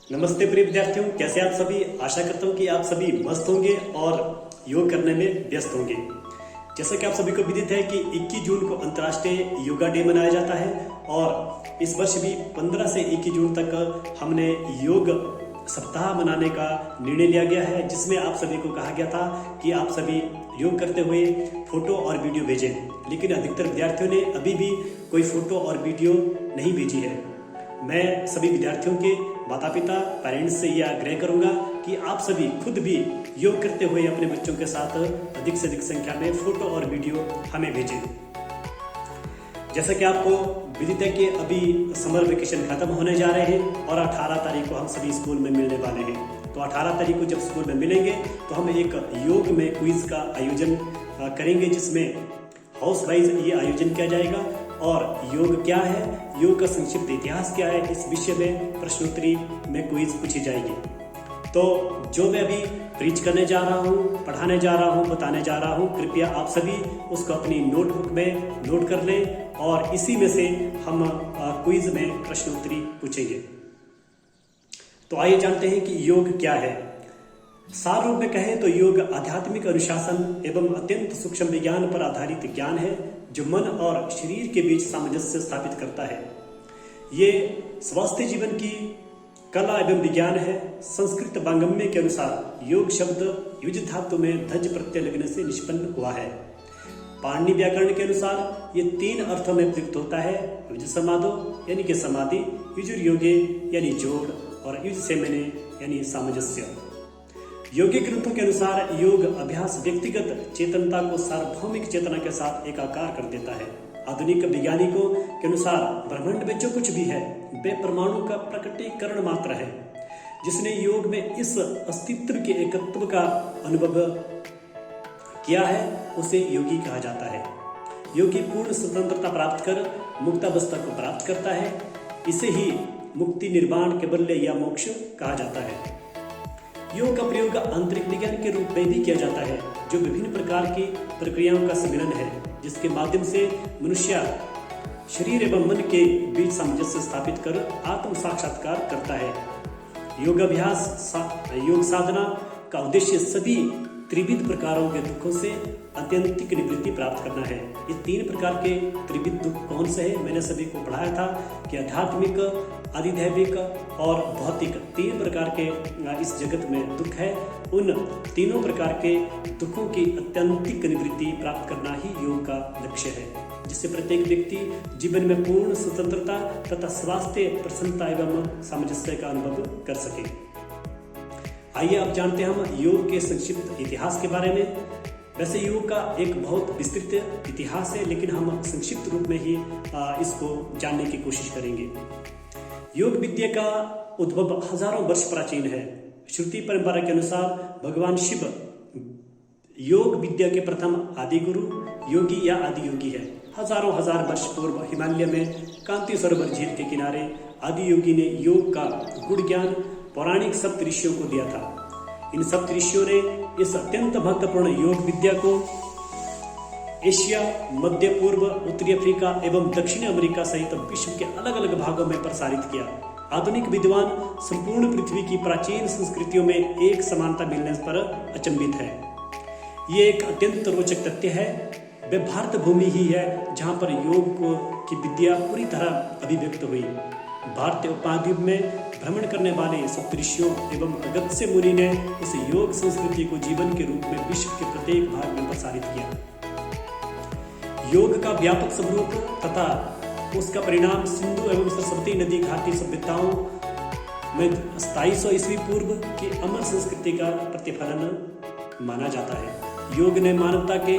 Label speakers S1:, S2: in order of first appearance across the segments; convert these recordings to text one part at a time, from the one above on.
S1: नमस्ते प्रिय विद्यार्थियों, कैसे आप सभी। आशा करता हूँ कि आप सभी मस्त होंगे और योग करने में व्यस्त होंगे। जैसा कि आप सभी को विदित है कि 21 जून को अंतर्राष्ट्रीय योगा डे मनाया जाता है और इस वर्ष भी 15 से 21 जून तक हमने योग सप्ताह मनाने का निर्णय लिया गया है, जिसमें आप सभी को कहा गया था कि आप सभी योग करते हुए फोटो और वीडियो भेजें। लेकिन अधिकतर विद्यार्थियों ने अभी भी कोई फोटो और वीडियो नहीं भेजी है। मैं सभी विद्यार्थियों के माता पिता पेरेंट्स से यह आग्रह करूंगा कि आप सभी खुद भी योग करते हुए अपने बच्चों के साथ अधिक से अधिक संख्या में फोटो और वीडियो हमें भेजें। जैसा कि आपको विदित है कि अभी समर वेकेशन खत्म होने जा रहे हैं और 18 तारीख को हम सभी स्कूल में मिलने वाले हैं। तो 18 तारीख को जब स्कूल में मिलेंगे तो हम एक योग में क्विज का आयोजन करेंगे, जिसमें हाउस वाइज ये आयोजन किया जाएगा और योग क्या है, योग का संक्षिप्त इतिहास क्या है, इस विषय में प्रश्नोत्तरी में क्विज पूछी जाएगी। तो जो मैं अभी प्रीच करने जा रहा हूँ, पढ़ाने जा रहा हूँ, बताने जा रहा हूँ, कृपया आप सभी उसको अपनी नोटबुक में नोट कर लें और इसी में से हम क्विज में प्रश्नोत्तरी पूछेंगे। तो आइए जानते हैं कि योग क्या है। सार रूप में कहें तो योग आध्यात्मिक अनुशासन एवं अत्यंत सूक्ष्म विज्ञान पर आधारित ज्ञान है, जो मन और शरीर के बीच सामंजस्य स्थापित करता है। ये स्वस्थ जीवन की कला एवं विज्ञान है। संस्कृत वांगम्य के अनुसार योग शब्द युज धातु में धज प्रत्यय लगने से निष्पन्न हुआ है। पाणिनि व्याकरण के अनुसार ये 3 अर्थों में प्रयुक्त होता है। युज समाधो यानी कि समाधि, युजुर योगे यानी जोड़ और युज सेमने यानी सामंजस्य। योगिक ग्रंथों के अनुसार योग अभ्यास व्यक्तिगत चेतनता को सार्वभौमिक चेतना के साथ एकाकार कर देता है। आधुनिक वैज्ञानिकों के अनुसार ब्रह्मांड में जो कुछ भी है वे परमाणु का प्रकटीकरण मात्र है। जिसने योग में इस अस्तित्व के एकत्व का अनुभव किया है उसे योगी कहा जाता है। योगी पूर्ण स्वतंत्रता प्राप्त कर मुक्तावस्था को प्राप्त करता है। इसे ही मुक्ति, निर्वाण, कैवल्य या मोक्ष कहा जाता है। योग का प्रयोग आंतरिक विज्ञान के रूप में भी किया जाता है, जो विभिन्न प्रकार की प्रक्रियाओं का सम्मिलन है, जिसके माध्यम से मनुष्य शरीर एवं मन के बीच सामंजस्य स्थापित कर आत्म साक्षात्कार करता है। योग साधना का उद्देश्य सभी त्रिविध प्रकारों के दुखों से आत्यंतिक निवृत्ति प्राप्त करना है। ये 3 प्रकार के त्रिविध दुख कौन से हैं? मैंने सभी को पढ़ाया था कि आध्यात्मिक, आधिदैविक और भौतिक 3 प्रकार के इस जगत में दुख है। उन तीनों प्रकार के दुखों की आत्यंतिक निवृत्ति प्राप्त करना ही योग का लक्ष्य है, जिससे प्रत्येक व्यक्ति जीवन में पूर्ण स्वतंत्रता तथा स्वास्थ्य, प्रसन्नता एवं सामंजस्य का अनुभव कर सके। आइए अब जानते हैं हम योग के संक्षिप्त इतिहास के बारे में। वैसे योग का एक बहुत विस्तृत इतिहास है, लेकिन हम संक्षिप्त रूप में ही इसको जानने की कोशिश करेंगे। योग विद्या का उद्भव हजारों वर्ष प्राचीन है। श्रुति परंपरा के अनुसार भगवान शिव योग विद्या के प्रथम आदि गुरु, योगी या आदि योगी है। हजारों हजार वर्ष पूर्व हिमालय में कांति सरोवर झील के किनारे आदि योगी ने योग का गुण ज्ञान पौराणिक सप्त ऋषियों को दिया था। इन सप्त ऋषियों ने इस अत्यंत महत्वपूर्ण योग विद्या को एशिया, मध्य पूर्व, उत्तरी अफ्रीका एवं दक्षिण अमेरिका सहित विश्व के अलग अलग भागों में प्रसारित किया। आधुनिक विद्वान संपूर्ण पृथ्वी की प्राचीन संस्कृतियों में एक समानता मिलने पर अचंभित है। ये एक अत्यंत रोचक तथ्य है। वे भारत भूमि ही है जहाँ पर योग की विद्या पूरी तरह अभिव्यक्त हुई। भारतीय उपमहाद्वीप में भ्रमण करने वाले सप्तऋषियों एवं अगस्त्य मुनि ने इस योग संस्कृति को जीवन के रूप में विश्व के प्रत्येक भाग में प्रसारित किया। योग का व्यापक स्वरूप तथा उसका परिणाम सिंधु एवं सरस्वती नदी घाटी सभ्यताओं में 2700 ईस्वी पूर्व की अमर संस्कृति का प्रतिफलन माना जाता है। योग ने मानवता के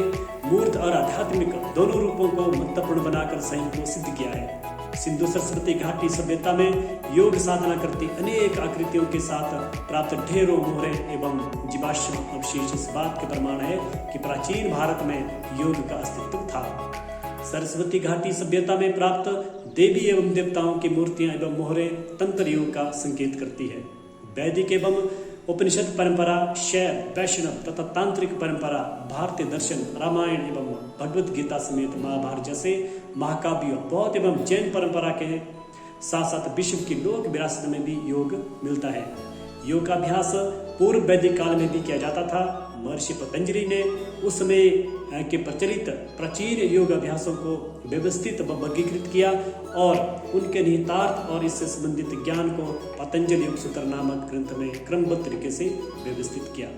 S1: मूर्त और आध्यात्मिक दोनों रूपों को महत्वपूर्ण बनाकर स्वयं को सिद्ध किया है। सिंधु सरस्वती घाटी सभ्यता में योग साधना करती अनेक आकृतियों के साथ प्राप्त ढेरों मोहरे एवं जीवाश्म अवशेष इस बात के प्रमाण है कि प्राचीन भारत में योग का अस्तित्व था। सरस्वती घाटी सभ्यता में प्राप्त देवी एवं देवताओं की मूर्तियां एवं मोहरे तंत्र योग का संकेत करती है। वैदिक एवं उपनिषद परंपरा, शैव, वैष्णव तथा तांत्रिक परंपरा, भारतीय दर्शन, रामायण एवं भगवद गीता समेत महाभारत जैसे महाकाव्यों, बौद्ध एवं जैन परंपरा के साथ साथ विश्व की लोक विरासत में भी योग मिलता है। योग का अभ्यास पूर्व वैदिक काल में भी किया जाता था। महर्षि पतंजलि ने उस समय के प्रचलित प्राचीन योग अभ्यासों को व्यवस्थित व वर्गीकृत किया और उनके निहितार्थ और इससे संबंधित ज्ञान को पतंजलि योग सूत्र नामक ग्रंथ में क्रमबद्ध तरीके से व्यवस्थित किया।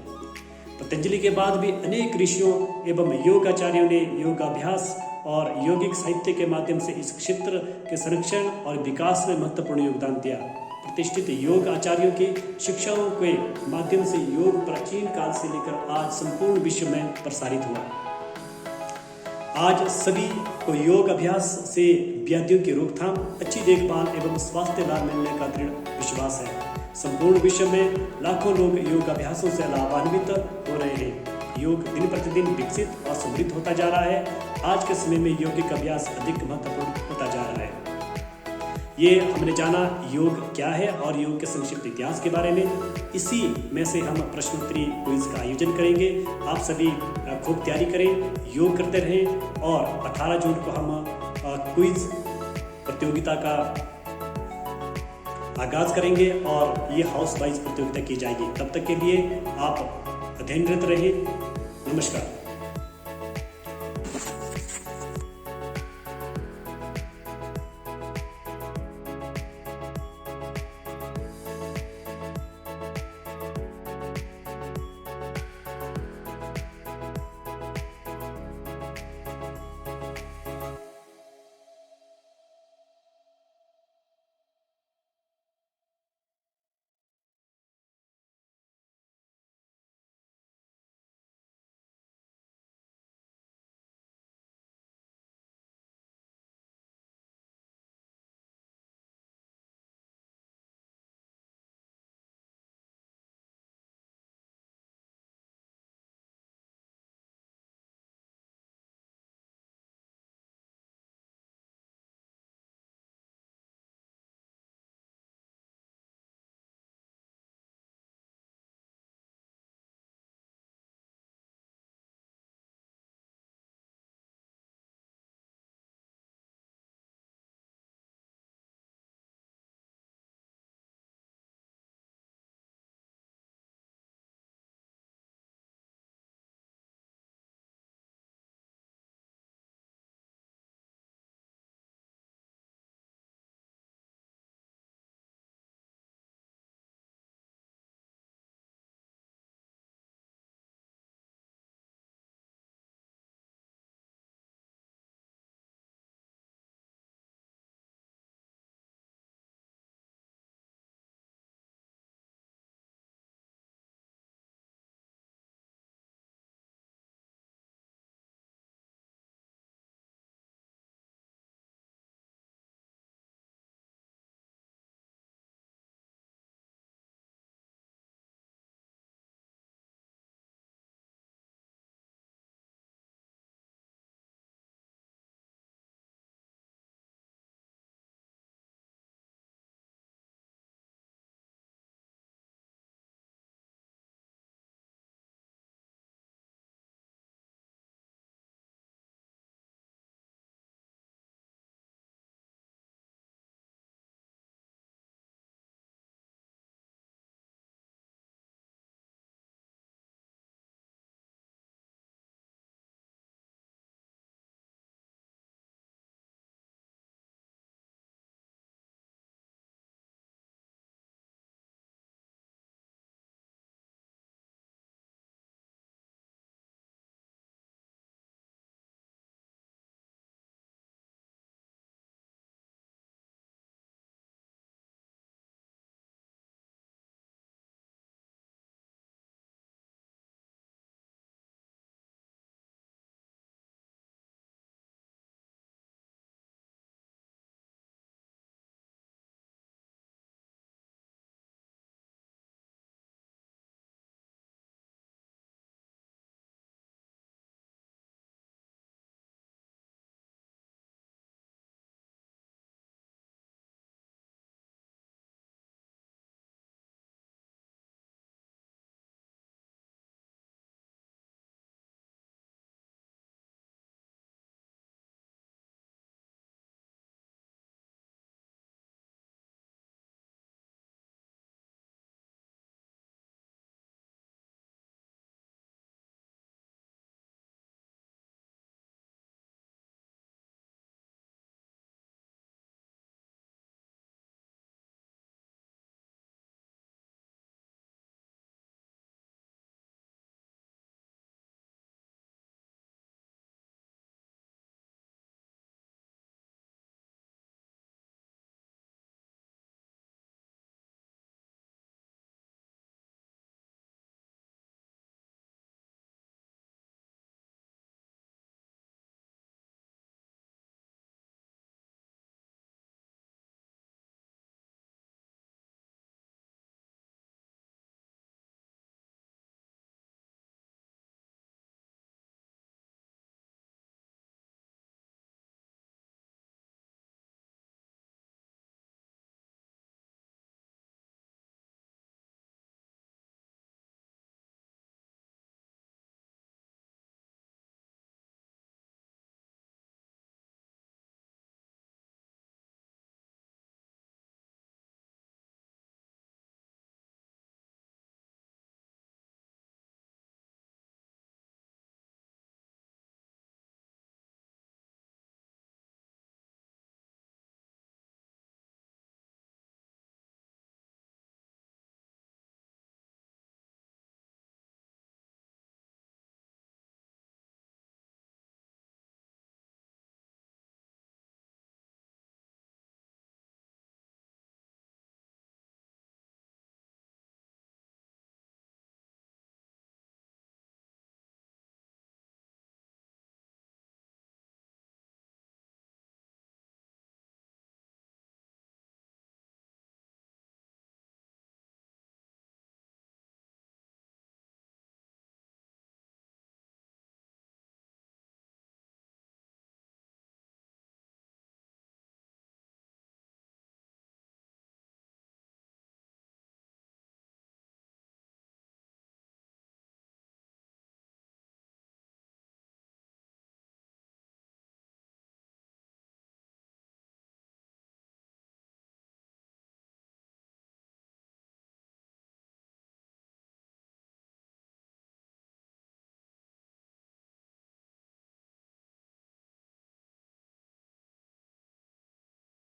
S1: पतंजलि के बाद भी अनेक ऋषियों एवं योगाचार्यों ने योगाभ्यास और यौगिक साहित्य के माध्यम से इस क्षेत्र के संरक्षण और विकास में महत्वपूर्ण योगदान दिया। प्रतिष्ठित योग आचार्यों की शिक्षाओं के माध्यम से योग प्राचीन काल से लेकर आज संपूर्ण विश्व में प्रसारित हुआ। आज सभी को योग अभ्यास से व्याधियों की रोकथाम, अच्छी देखभाल एवं स्वास्थ्य लाभ मिलने का दृढ़ विश्वास है। संपूर्ण विश्व में लाखों लोग योग अभ्यासों से लाभान्वित हो रहे हैं। योग दिन प्रतिदिन विकसित और समृद्ध होता जा रहा है। आज के समय में यौगिक अभ्यास अधिक महत्वपूर्ण होता जा रहा है। ये हमने जाना योग क्या है और योग के संक्षिप्त इतिहास के बारे में। इसी में से हम प्रश्नोत्तरी क्विज का आयोजन करेंगे। आप सभी खूब तैयारी करें, योग करते रहें और 18 जून को हम क्विज प्रतियोगिता का आगाज करेंगे और ये हाउस वाइज प्रतियोगिता की जाएगी। तब तक के लिए आप अध्ययनरत रहिए। नमस्कार।